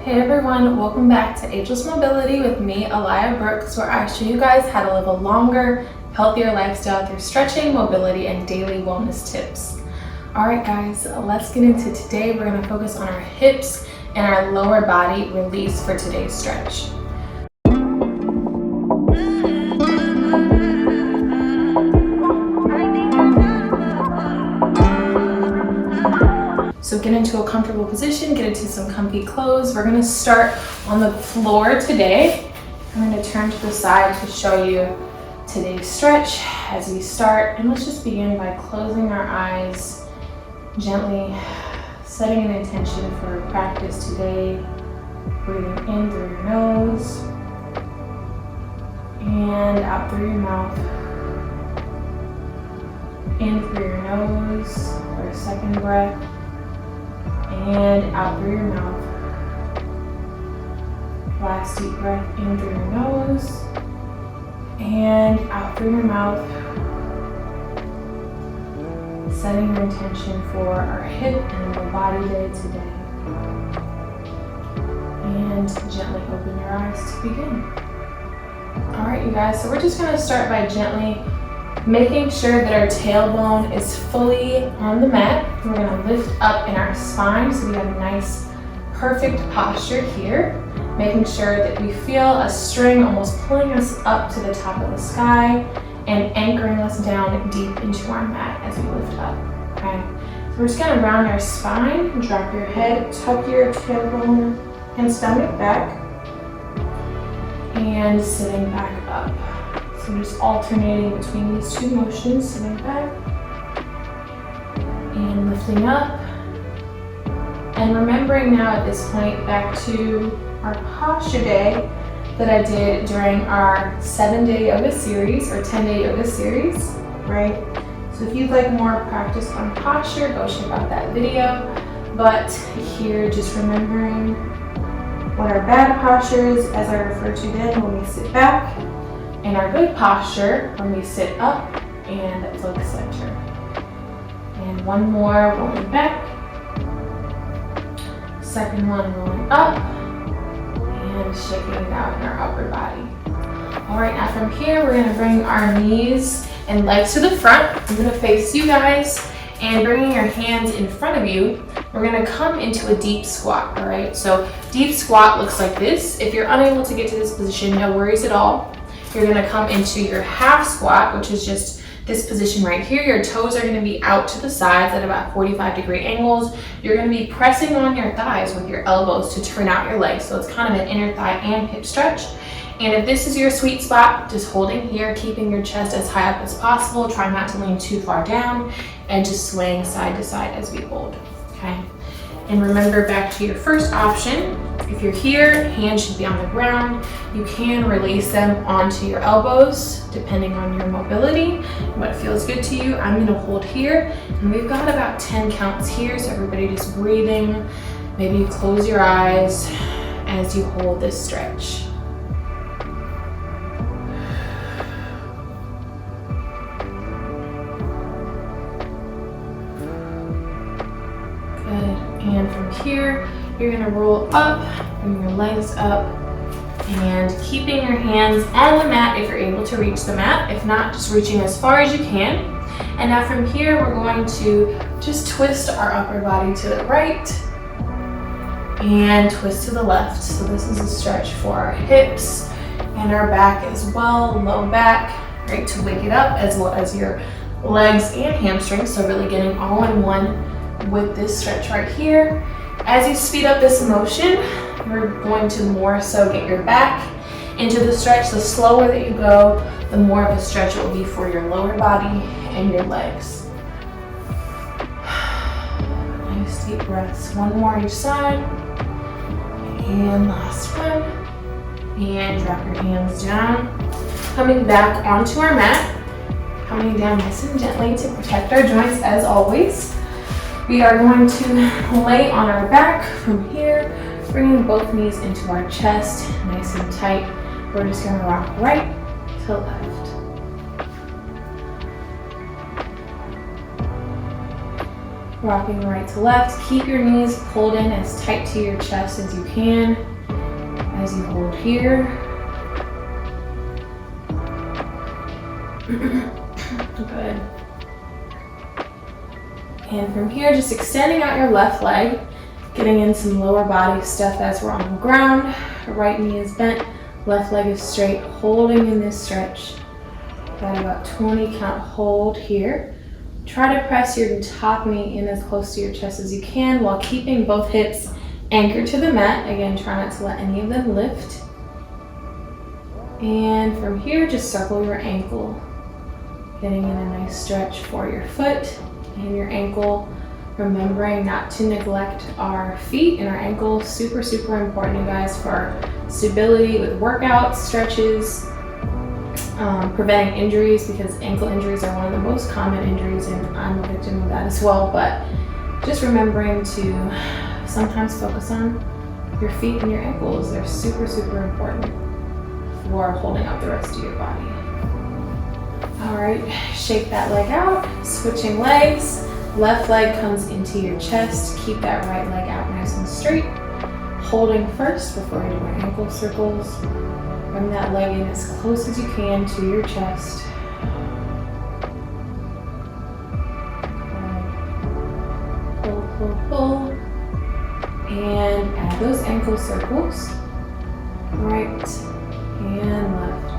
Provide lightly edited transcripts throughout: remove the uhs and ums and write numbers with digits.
Hey everyone, welcome back to Ageless Mobility with me, Aliyah Brooks, where I show you guys how to live a longer, healthier lifestyle through stretching, mobility, and daily wellness tips. Alright guys, let's get into today. We're going to focus on our hips and our lower body release for today's stretch. So get into a comfortable position, get into some comfy clothes. We're gonna start on the floor today. I'm gonna turn to the side to show you today's stretch as we start. And let's just begin by closing our eyes, gently setting an intention for practice today. Breathing in through your nose and out through your mouth. In through your nose for a second breath. And out through your mouth. Last deep breath in through your nose and out through your mouth. Setting your intention for our hip and lower body day today. And gently open your eyes to begin. Alright you guys, so we're just going to start by gently making sure that our tailbone is fully on the mat. We're going to lift up in our spine so we have a nice, perfect posture here. Making sure that we feel a string almost pulling us up to the top of the sky and anchoring us down deep into our mat as we lift up. Okay, so we're just going to round our spine, drop your head, tuck your tailbone and stomach back, and sitting back up. So just alternating between these two motions, sitting back and lifting up. And remembering now at this point back to our posture day that I did during our 7-day yoga series or 10-day yoga series, right? So if you'd like more practice on posture, go check out that video. But here, just remembering what our bad posture is, as I referred to then when we sit back, and our good posture when we sit up and look center. And one more, rolling back. Second one, rolling up and shaking it out in our upper body. All right, now from here, we're gonna bring our knees and legs to the front. I'm gonna face you guys and bringing your hands in front of you, we're gonna come into a deep squat, all right? So deep squat looks like this. If you're unable to get to this position, no worries at all. You're gonna come into your half squat, which is just this position right here. Your toes are gonna be out to the sides at about 45-degree angles. You're gonna be pressing on your thighs with your elbows to turn out your legs. So it's kind of an inner thigh and hip stretch. And if this is your sweet spot, just holding here, keeping your chest as high up as possible. Try not to lean too far down and just swaying side to side as we hold, okay? And remember back to your first option. If you're here, hands should be on the ground. You can release them onto your elbows, depending on your mobility, what feels good to you. I'm gonna hold here, and we've got about 10 counts here, so everybody just breathing. Maybe you close your eyes as you hold this stretch. And from here, you're gonna roll up, bring your legs up, and keeping your hands on the mat if you're able to reach the mat. If not, just reaching as far as you can. And now from here, we're going to just twist our upper body to the right and twist to the left. So this is a stretch for our hips and our back as well, low back, right, to wake it up, as well as your legs and hamstrings. So really getting all in one with this stretch right here. As you speed up this motion, you're going to more so get your back into the stretch. The slower that you go, the more of a stretch it will be for your lower body and your legs. Nice deep breaths. One more each side. And last one. And drop your hands down. Coming back onto our mat. Coming down nice and gently to protect our joints as always. We are going to lay on our back from here, bringing both knees into our chest, nice and tight. We're just going to rock right to left. Rocking right to left. Keep your knees pulled in as tight to your chest as you can as you hold here. Good. And from here, just extending out your left leg, getting in some lower body stuff as we're on the ground. Right knee is bent, left leg is straight, holding in this stretch. Got about 20 count hold here. Try to press your top knee in as close to your chest as you can while keeping both hips anchored to the mat. Again, try not to let any of them lift. And from here, just circle your ankle. Getting in a nice stretch for your foot and your ankle. Remembering not to neglect our feet and our ankles. Super, super important, you guys, for stability with workouts, stretches, preventing injuries, because ankle injuries are one of the most common injuries, and I'm a victim of that as well. But just remembering to sometimes focus on your feet and your ankles. They're super, super important for holding up the rest of your body. All right, shake that leg out, switching legs. Left leg comes into your chest. Keep that right leg out nice and straight. Holding first before you do our ankle circles. Bring that leg in as close as you can to your chest. Pull, pull, pull. And add those ankle circles. Right and left.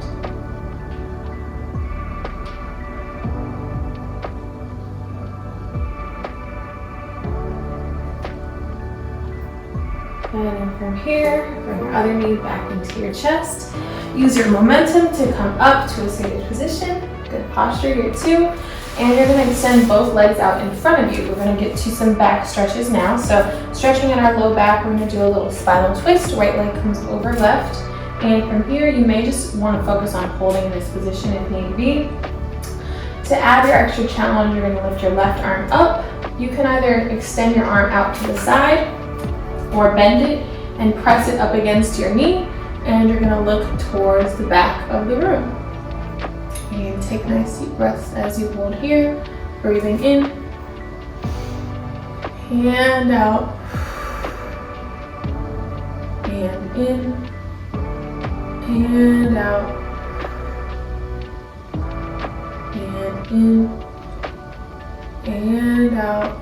And then from here, bring your other knee back into your chest. Use your momentum to come up to a seated position. Good posture here too. And you're gonna extend both legs out in front of you. We're gonna get to some back stretches now. So stretching in our low back, we're gonna do a little spinal twist. Right leg comes over left. And from here, you may just wanna focus on holding this position if need be. To add your extra challenge, you're gonna lift your left arm up. You can either extend your arm out to the side or bend it and press it up against your knee, and you're gonna look towards the back of the room. And take nice deep breaths as you hold here, breathing in and out, and in and out, and in and out.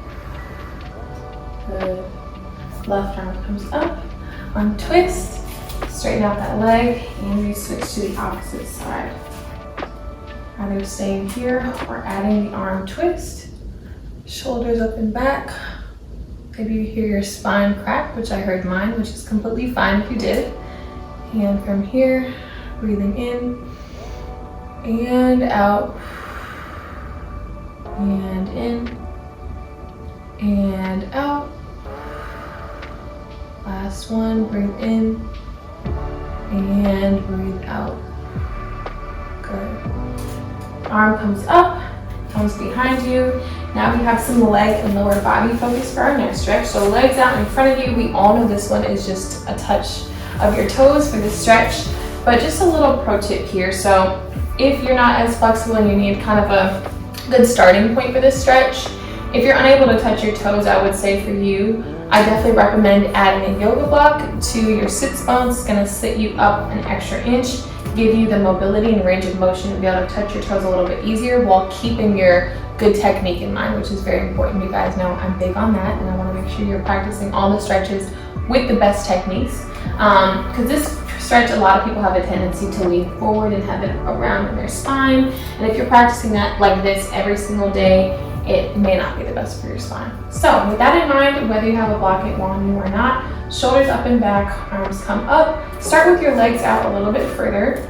Good. Left arm comes up, untwist, straighten out that leg, and we switch to the opposite side. Either staying here or adding the arm twist. Shoulders up and back. Maybe you hear your spine crack, which I heard mine, which is completely fine if you did. And from here, breathing in and out, and in and out. Last one, breathe in and breathe out. Good. Arm comes up, comes behind you. Now we have some leg and lower body focus for our next stretch. So legs out in front of you. We all know this one is just a touch of your toes for this stretch, but just a little pro tip here. So if you're not as flexible and you need kind of a good starting point for this stretch, if you're unable to touch your toes, I would say for you, I definitely recommend adding a yoga block to your sits bones. It's gonna sit you up an extra inch, give you the mobility and range of motion to be able to touch your toes a little bit easier while keeping your good technique in mind, which is very important. You guys know I'm big on that, and I wanna make sure you're practicing all the stretches with the best techniques. Because this stretch, a lot of people have a tendency to lean forward and have it around in their spine. And if you're practicing that like this every single day, it may not be the best for your spine. So with that in mind, whether you have a block on you or not, shoulders up and back, arms come up. Start with your legs out a little bit further.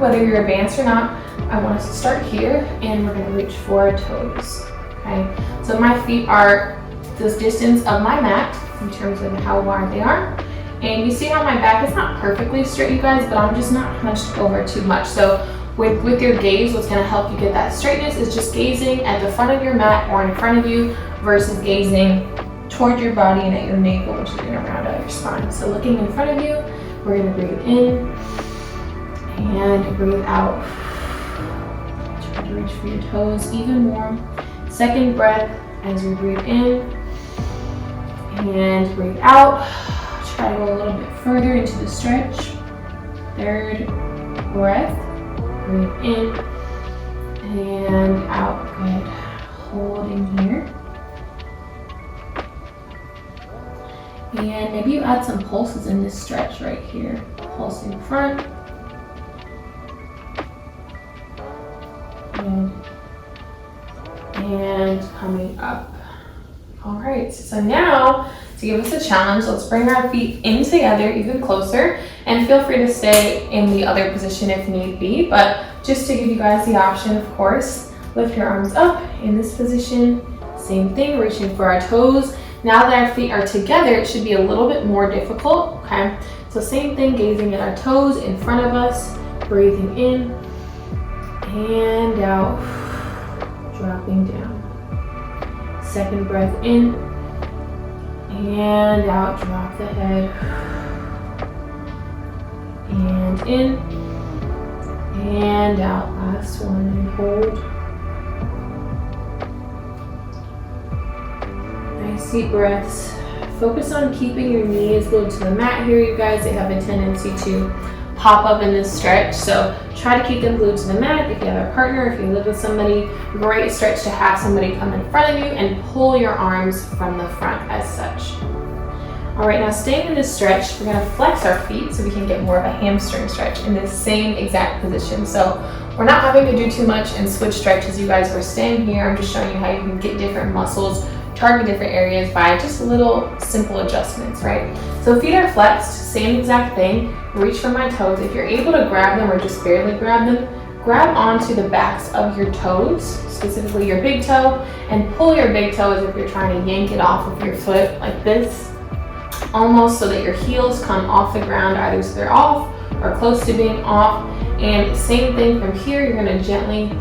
Whether you're advanced or not, I want us to start here, and we're gonna reach for toes, okay? So my feet are this distance of my mat in terms of how wide they are. And you see how my back is not perfectly straight, you guys, but I'm just not hunched over too much. So with your gaze, what's gonna help you get that straightness is just gazing at the front of your mat or in front of you versus gazing toward your body and at your navel, which is gonna round out your spine. So looking in front of you, we're gonna breathe in and breathe out. Try to reach for your toes even more. Second breath as you breathe in and breathe out. Try to go a little bit further into the stretch. Third breath, breathe in and out. Good. Holding here. And maybe you add some pulses in this stretch right here. Pulsing front. Good. And coming up. All right, so now to give us a challenge, let's bring our feet in together even closer, and feel free to stay in the other position if need be, but just to give you guys the option, of course, lift your arms up in this position. Same thing, reaching for our toes. Now that our feet are together, it should be a little bit more difficult, okay? So same thing, gazing at our toes in front of us, breathing in and out, dropping down. Second breath in and out, drop the head. And in and out, last one, and hold. Nice deep breaths. Focus on keeping your knees glued to the mat here, you guys. They have a tendency to pop up in this stretch, so try to keep them glued to the mat. If you have a partner, if you live with somebody, great stretch to have somebody come in front of you and pull your arms from the front as such. All right, now staying in this stretch, we're gonna flex our feet so we can get more of a hamstring stretch in this same exact position. So we're not having to do too much and switch stretches, you guys. We're staying here. I'm just showing you how you can get different muscles, target different areas by just little simple adjustments, right? So feet are flexed, same exact thing. Reach for my toes. If you're able to grab them or just barely grab them, grab onto the backs of your toes, specifically your big toe, and pull your big toe as if you're trying to yank it off of your foot like this, almost so that your heels come off the ground, either so they're off or close to being off. And same thing from here, you're gonna gently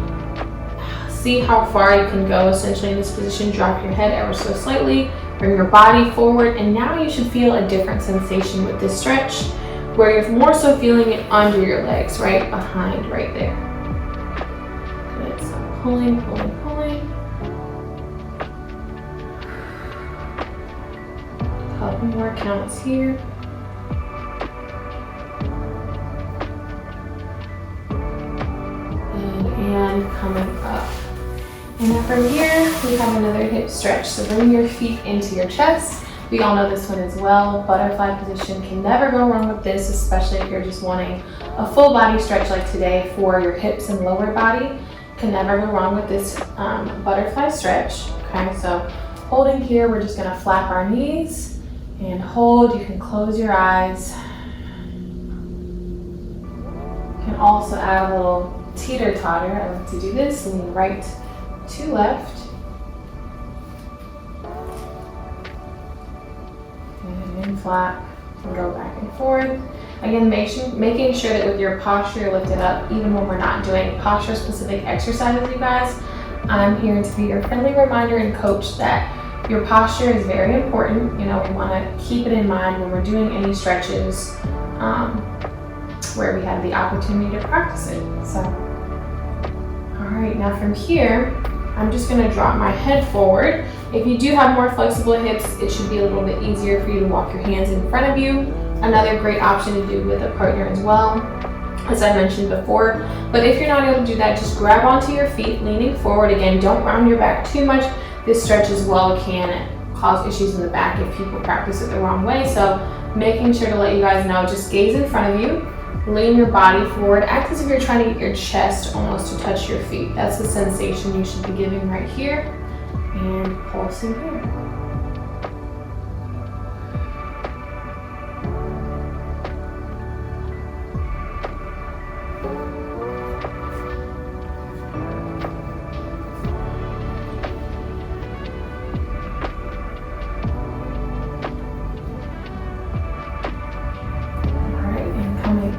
see how far you can go essentially in this position. Drop your head ever so slightly, bring your body forward, and now you should feel a different sensation with this stretch, where you're more so feeling it under your legs, right behind, right there. Good, so pulling, pulling, pulling. Couple more counts here. And coming up. And then from here, we have another hip stretch. So bring your feet into your chest. We all know this one as well. Butterfly position, can never go wrong with this, especially if you're just wanting a full body stretch like today for your hips and lower body. Can never go wrong with this butterfly stretch. Okay, so holding here, we're just gonna flap our knees and hold. You can close your eyes. You can also add a little teeter-totter. I like to do this, lean right to left. And then flap and go back and forth. Again, making sure that with your posture you're lifted up, even when we're not doing posture-specific exercises, you guys. I'm here to be your friendly reminder and coach that your posture is very important. You know, we want to keep it in mind when we're doing any stretches where we have the opportunity to practice it. So, all right, now from here, I'm just gonna drop my head forward. If you do have more flexible hips, it should be a little bit easier for you to walk your hands in front of you. Another great option to do with a partner as well, as I mentioned before. But if you're not able to do that, just grab onto your feet, leaning forward. Again, don't round your back too much. This stretch as well can cause issues in the back if people practice it the wrong way. So making sure to let you guys know, just gaze in front of you. Lean your body forward. Act as if you're trying to get your chest almost to touch your feet. That's the sensation you should be giving right here. And pulsing here.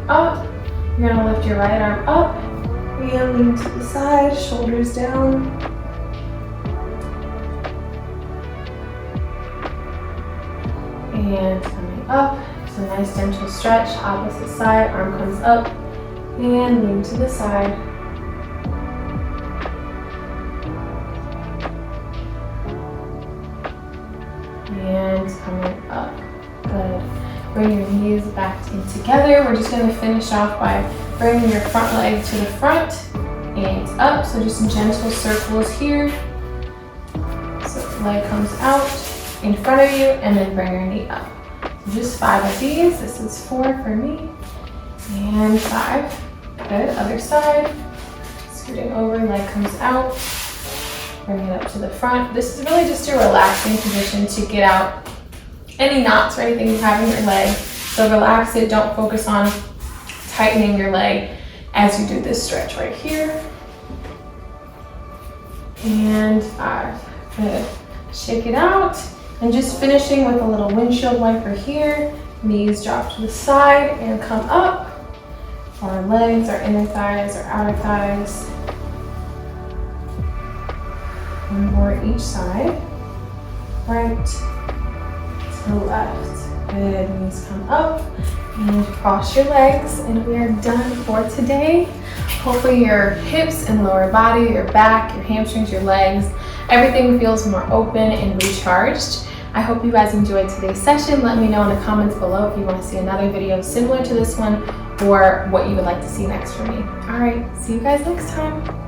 Up. You're gonna lift your right arm up and lean to the side, shoulders down. And coming up, it's a nice gentle stretch, opposite side, arm comes up and lean to the side. And coming knees back in together. We're just going to finish off by bringing your front leg to the front and up. So just gentle circles here. So the leg comes out in front of you and then bring your knee up. So just 5 of these. This is 4 for me. And 5. Good. Other side. Scooting over, leg comes out. Bring it up to the front. This is really just a relaxing position to get out any knots or anything you have in your leg. So relax it. Don't focus on tightening your leg as you do this stretch right here. And 5. Good. Shake it out. And just finishing with a little windshield wiper here. Knees drop to the side and come up. Our legs, our inner thighs, our outer thighs. One more each side. Right to left. Good. Knees come up and cross your legs. And we are done for today. Hopefully your hips and lower body, your back, your hamstrings, your legs, everything feels more open and recharged. I hope you guys enjoyed today's session. Let me know in the comments below if you want to see another video similar to this one or what you would like to see next from me. All right, see you guys next time.